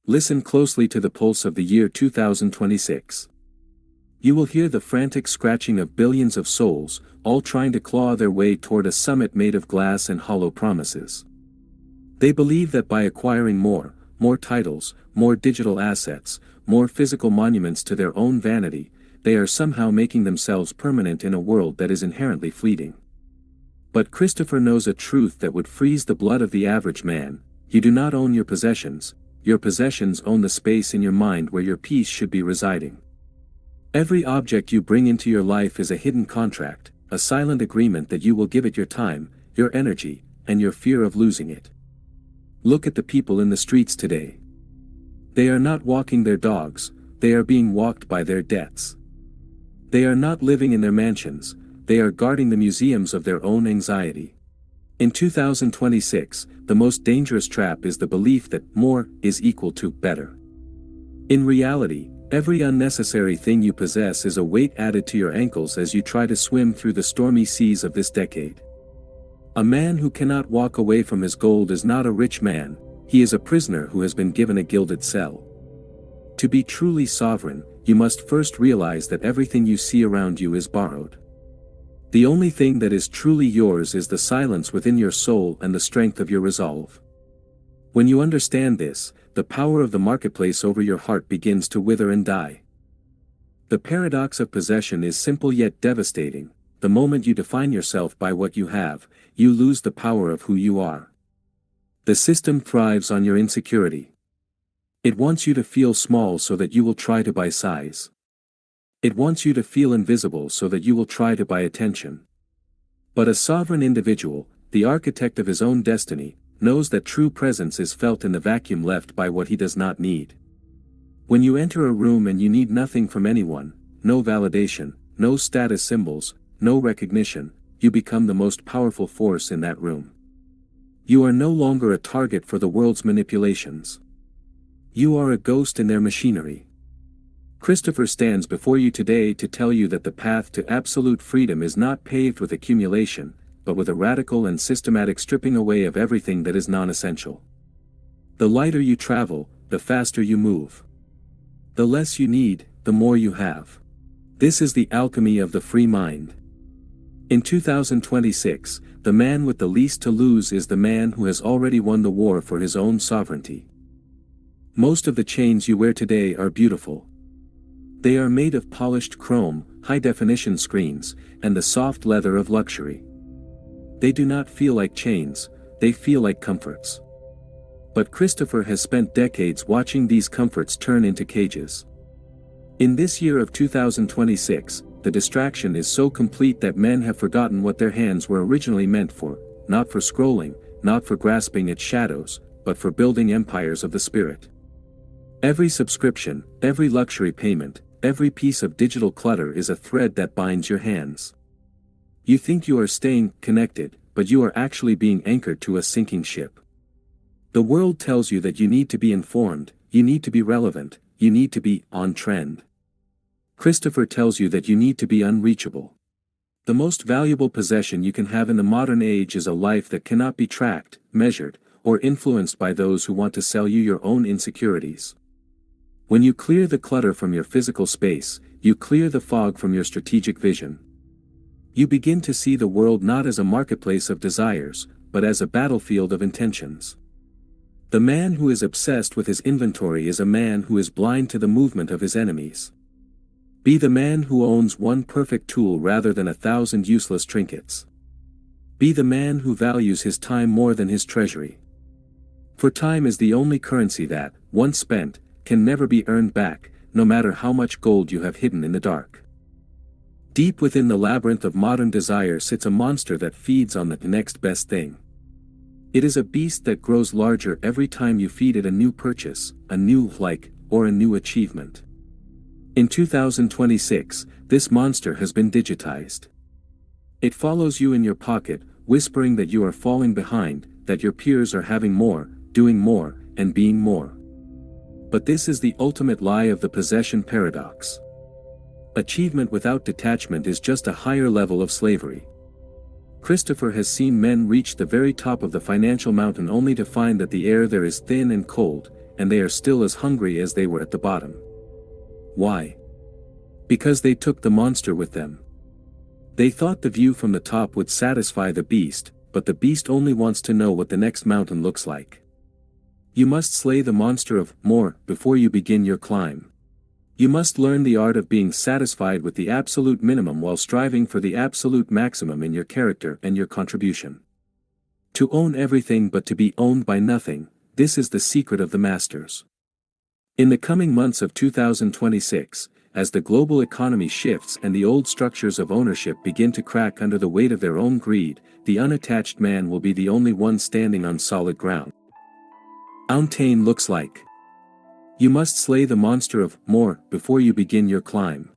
Listen closely to the pulse of the year 2026. You will hear the frantic scratching of billions of souls, all trying to claw their way toward a summit made of glass and hollow promises. They believe that by acquiring more titles, more digital assets, more physical monuments to their own vanity, they are somehow making themselves permanent in a world that is inherently fleeting. But Christopher knows a truth that would freeze the blood of the average man: you do not own your possessions own the space in your mind where your peace should be residing. Every object you bring into your life is a hidden contract, a silent agreement that you will give it your time, your energy, and your fear of losing it. Look at the people in the streets today. They are not walking their dogs, they are being walked by their debts. They are not living in their mansions, they are guarding the museums of their own anxiety. In 2026, the most dangerous trap is the belief that more is equal to better. In reality, every unnecessary thing you possess is a weight added to your ankles as you try to swim through the stormy seas of this decade. A man who cannot walk away from his gold is not a rich man, he is a prisoner who has been given a gilded cell. To be truly sovereign, you must first realize that everything you see around you is borrowed. The only thing that is truly yours is the silence within your soul and the strength of your resolve. When you understand this, the power of the marketplace over your heart begins to wither and die. The paradox of possession is simple yet devastating. The moment you define yourself by what you have, you lose the power of who you are. The system thrives on your insecurity. It wants you to feel small so that you will try to buy size. It wants you to feel invisible so that you will try to buy attention. But a sovereign individual, the architect of his own destiny, knows that true presence is felt in the vacuum left by what he does not need. When you enter a room and you need nothing from anyone, no validation, no status symbols, no recognition, you become the most powerful force in that room. You are no longer a target for the world's manipulations. You are a ghost in their machinery. Christopher stands before you today to tell you that the path to absolute freedom is not paved with accumulation, but with a radical and systematic stripping away of everything that is non-essential. The lighter you travel, the faster you move. The less you need, the more you have. This is the alchemy of the free mind. In 2026, the man with the least to lose is the man who has already won the war for his own sovereignty. Most of the chains you wear today are beautiful. They are made of polished chrome, high-definition screens, and the soft leather of luxury. They do not feel like chains, they feel like comforts. But Christopher has spent decades watching these comforts turn into cages. In this year of 2026, the distraction is so complete that men have forgotten what their hands were originally meant for, not for scrolling, not for grasping at shadows, but for building empires of the spirit. Every subscription, every luxury payment, every piece of digital clutter is a thread that binds your hands. You think you are staying connected, but you are actually being anchored to a sinking ship. The world tells you that you need to be informed, you need to be relevant, you need to be on trend. Christopher tells you that you need to be unreachable. The most valuable possession you can have in the modern age is a life that cannot be tracked, measured, or influenced by those who want to sell you your own insecurities. When you clear the clutter from your physical space, you clear the fog from your strategic vision. You begin to see the world not as a marketplace of desires, but as a battlefield of intentions. The man who is obsessed with his inventory is a man who is blind to the movement of his enemies. Be the man who owns one perfect tool rather than 1,000 useless trinkets. Be the man who values his time more than his treasury. For time is the only currency that, once spent, can never be earned back, no matter how much gold you have hidden in the dark. Deep within the labyrinth of modern desire sits a monster that feeds on the next best thing. It is a beast that grows larger every time you feed it a new purchase, a new like, or a new achievement. In 2026, this monster has been digitized. It follows you in your pocket, whispering that you are falling behind, that your peers are having more, doing more, and being more. But this is the ultimate lie of the possession paradox. Achievement without detachment is just a higher level of slavery. Christopher has seen men reach the very top of the financial mountain only to find that the air there is thin and cold, and they are still as hungry as they were at the bottom. Why? Because they took the monster with them. They thought the view from the top would satisfy the beast, but the beast only wants to know what the next mountain looks like. You must slay the monster of more before you begin your climb. You must learn the art of being satisfied with the absolute minimum while striving for the absolute maximum in your character and your contribution. To own everything but to be owned by nothing, this is the secret of the masters. In the coming months of 2026, as the global economy shifts and the old structures of ownership begin to crack under the weight of their own greed, the unattached man will be the only one standing on solid ground. Mountain looks like. You must slay the monster of more before you begin your climb.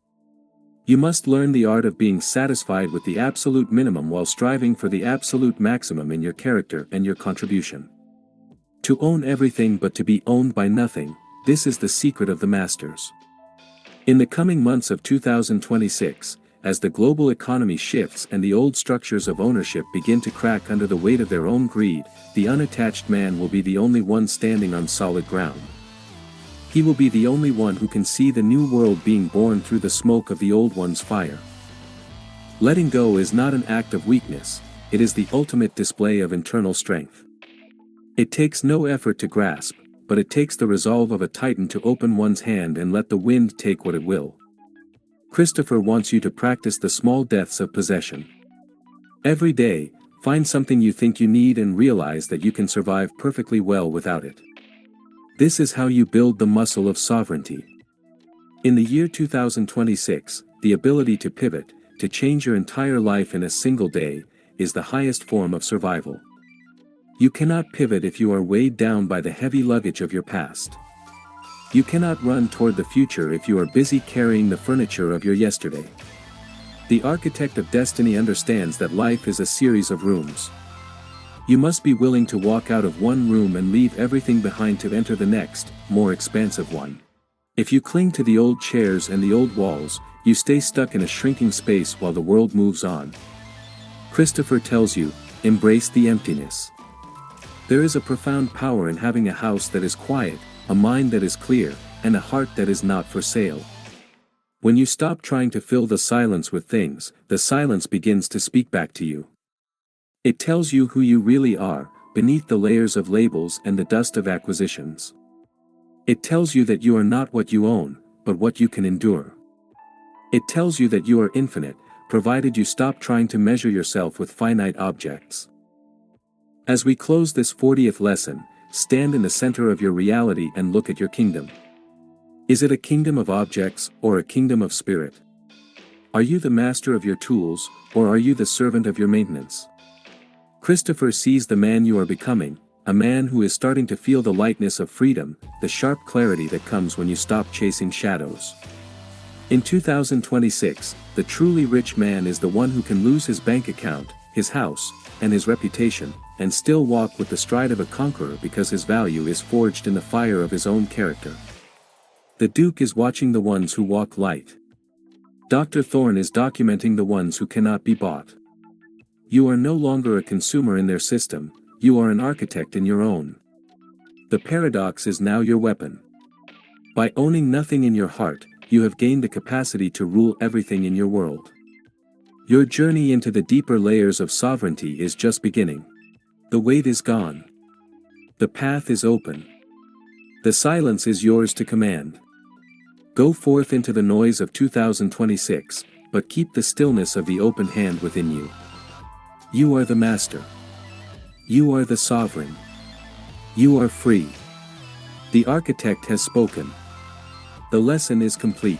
You must learn the art of being satisfied with the absolute minimum while striving for the absolute maximum in your character and your contribution. To own everything but to be owned by nothing, this is the secret of the masters. In the coming months of 2026, as the global economy shifts and the old structures of ownership begin to crack under the weight of their own greed, the unattached man will be the only one standing on solid ground. He will be the only one who can see the new world being born through the smoke of the old one's fire. Letting go is not an act of weakness, it is the ultimate display of internal strength. It takes no effort to grasp, but it takes the resolve of a titan to open one's hand and let the wind take what it will. Christopher wants you to practice the small deaths of possession. Every day, find something you think you need and realize that you can survive perfectly well without it. This is how you build the muscle of sovereignty. In the year 2026, the ability to pivot, to change your entire life in a single day, is the highest form of survival. You cannot pivot if you are weighed down by the heavy luggage of your past. You cannot run toward the future if you are busy carrying the furniture of your yesterday. The architect of destiny understands that life is a series of rooms. You must be willing to walk out of one room and leave everything behind to enter the next, more expansive one. If you cling to the old chairs and the old walls, you stay stuck in a shrinking space while the world moves on. Christopher tells you, embrace the emptiness. There is a profound power in having a house that is quiet, a mind that is clear, and a heart that is not for sale. When you stop trying to fill the silence with things, the silence begins to speak back to you. It tells you who you really are, beneath the layers of labels and the dust of acquisitions. It tells you that you are not what you own, but what you can endure. It tells you that you are infinite, provided you stop trying to measure yourself with finite objects. As we close this 40th lesson, stand in the center of your reality and look at your kingdom. Is it a kingdom of objects, or a kingdom of spirit? Are you the master of your tools, or are you the servant of your maintenance? Christopher sees the man you are becoming, a man who is starting to feel the lightness of freedom, the sharp clarity that comes when you stop chasing shadows. In 2026, the truly rich man is the one who can lose his bank account, his house, and his reputation, and still walk with the stride of a conqueror because his value is forged in the fire of his own character. The Duke is watching the ones who walk light. Dr. Thorne is documenting the ones who cannot be bought. You are no longer a consumer in their system, you are an architect in your own. The paradox is now your weapon. By owning nothing in your heart, you have gained the capacity to rule everything in your world. Your journey into the deeper layers of sovereignty is just beginning. The wait is gone. The path is open. The silence is yours to command. Go forth into the noise of 2026, but keep the stillness of the open hand within you. You are the master. You are the sovereign. You are free. The architect has spoken. The lesson is complete.